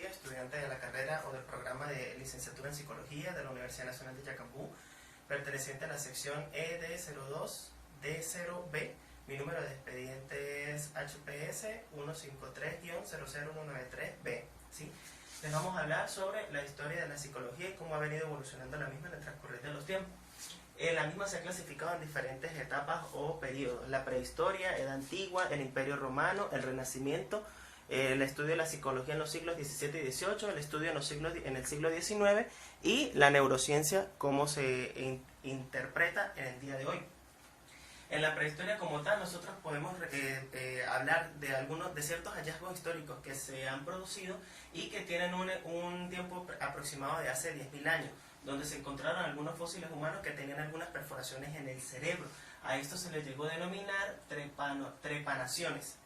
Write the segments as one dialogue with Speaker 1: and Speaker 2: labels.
Speaker 1: Montoya, estudiante de la carrera o del programa de licenciatura en Psicología de la Universidad Nacional de Yacambú, perteneciente a la sección ED02D0B. Mi número de expediente es HPS 153-00193B. ¿Sí? Les vamos a hablar sobre la historia de la psicología y cómo ha venido evolucionando la misma en el transcurrir de los tiempos. La misma se ha clasificado en diferentes etapas o periodos: la prehistoria, edad antigua, el Imperio Romano, el Renacimiento, el estudio de la psicología en los siglos XVII y XVIII, el estudio en el siglo XIX y la neurociencia, cómo se interpreta en el día de hoy. En la prehistoria como tal, nosotros podemos hablar de ciertos hallazgos históricos que se han producido y que tienen un tiempo aproximado de hace 10.000 años, donde se encontraron algunos fósiles humanos que tenían algunas perforaciones en el cerebro. A esto se le llegó a denominar trepanaciones,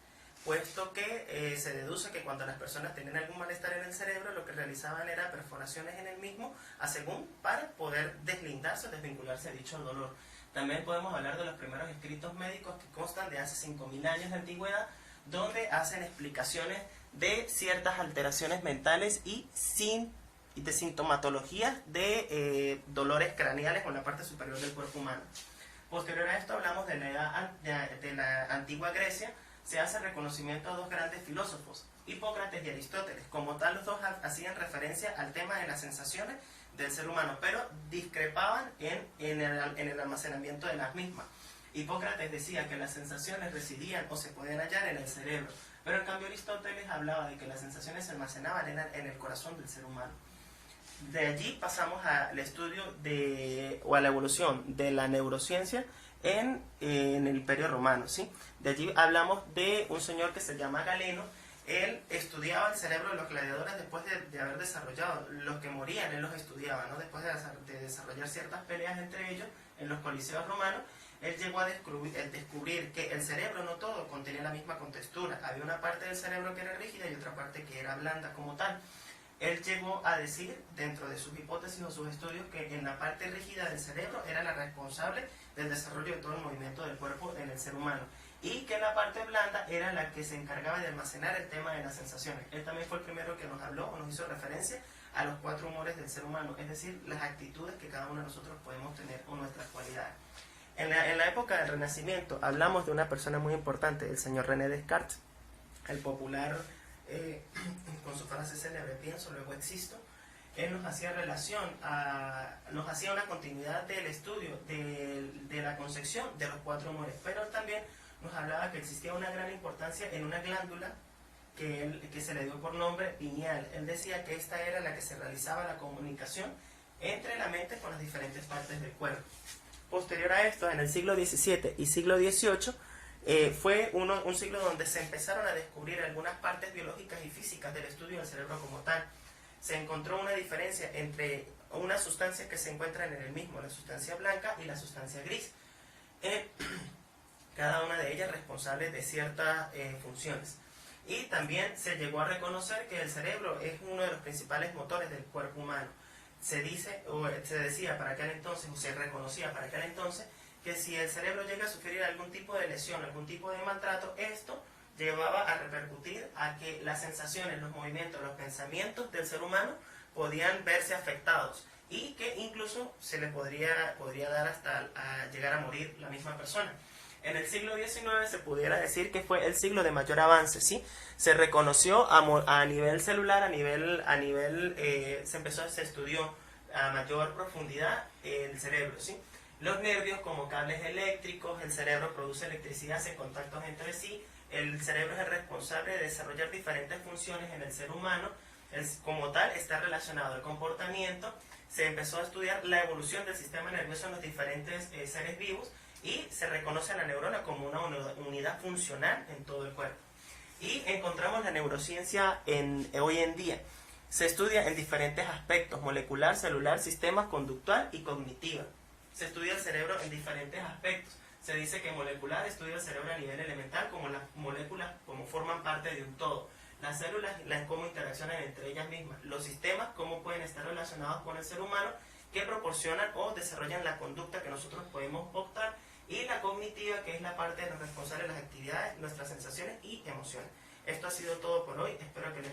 Speaker 1: puesto que se deduce que cuando las personas tenían algún malestar en el cerebro, lo que realizaban era perforaciones en el mismo, para poder deslindarse o desvincularse de dicho dolor. También podemos hablar de los primeros escritos médicos que constan de hace 5.000 años de antigüedad, donde hacen explicaciones de ciertas alteraciones mentales y de sintomatologías de dolores craneales con la parte superior del cuerpo humano. Posterior a esto hablamos de la antigua Grecia. Se hace reconocimiento a dos grandes filósofos, Hipócrates y Aristóteles. Como tal, los dos hacían referencia al tema de las sensaciones del ser humano, pero discrepaban en el almacenamiento de las mismas. Hipócrates decía que las sensaciones residían o se podían hallar en el cerebro, pero en cambio Aristóteles hablaba de que las sensaciones se almacenaban en el corazón del ser humano. De allí pasamos al estudio o a la evolución de la neurociencia en el Imperio Romano, ¿sí? De allí hablamos de un señor que se llama Galeno. Él estudiaba el cerebro de los gladiadores después de haber desarrollado. Los que morían, él los estudiaba, ¿no? Después de desarrollar ciertas peleas entre ellos en los coliseos romanos, él llegó a descubrir que el cerebro no todo contenía la misma contextura. Había una parte del cerebro que era rígida y otra parte que era blanda como tal. Él llegó a decir, dentro de sus hipótesis o sus estudios, que en la parte rígida del cerebro era la responsable del desarrollo de todo el movimiento del cuerpo en el ser humano, y que la parte blanda era la que se encargaba de almacenar el tema de las sensaciones. Él también fue el primero que nos habló o nos hizo referencia a los 4 humores del ser humano, es decir, las actitudes que cada uno de nosotros podemos tener o nuestras cualidades. En la época del Renacimiento hablamos de una persona muy importante, el señor René Descartes, el popular, con su frase célebre, pienso, luego existo. Él nos hacía una continuidad del estudio de la concepción de los 4 humores, pero también nos hablaba que existía una gran importancia en una glándula que se le dio por nombre pineal. Él decía que esta era la que se realizaba la comunicación entre la mente con las diferentes partes del cuerpo. Posterior a esto, en el siglo XVII y siglo XVIII, fue un siglo donde se empezaron a descubrir algunas partes biológicas y físicas del estudio del cerebro como tal. Se encontró una diferencia entre unas sustancias que se encuentran en el mismo, la sustancia blanca y la sustancia gris. Cada una de ellas responsable de ciertas funciones. Y también se llegó a reconocer que el cerebro es uno de los principales motores del cuerpo humano. Se decía para aquel entonces, o se reconocía para aquel entonces, que si el cerebro llega a sufrir algún tipo de lesión, algún tipo de maltrato, esto llevaba a repercutir a que las sensaciones, los movimientos, los pensamientos del ser humano podían verse afectados, y que incluso se le podría dar hasta llegar a morir la misma persona. En el siglo XIX se pudiera decir que fue el siglo de mayor avance, ¿sí? Se reconoció a nivel celular, se estudió a mayor profundidad el cerebro, ¿sí? Los nervios como cables eléctricos, el cerebro produce electricidad, hace contactos entre sí. El cerebro es el responsable de desarrollar diferentes funciones en el ser humano. Como tal, está relacionado al comportamiento. Se empezó a estudiar la evolución del sistema nervioso en los diferentes seres vivos, y se reconoce a la neurona como una unidad funcional en todo el cuerpo. Y encontramos la neurociencia hoy en día. Se estudia en diferentes aspectos: molecular, celular, sistema conductual y cognitiva. Se estudia el cerebro en diferentes aspectos. Se dice que molecular estudia el cerebro a nivel elemental, como las moléculas como forman parte de un todo. Las células, cómo interaccionan entre ellas mismas. Los sistemas, cómo pueden estar relacionados con el ser humano, que proporcionan o desarrollan la conducta que nosotros podemos optar. Y la cognitiva, que es la parte de los responsables de las actividades, nuestras sensaciones y emociones. Esto ha sido todo por hoy. Espero que les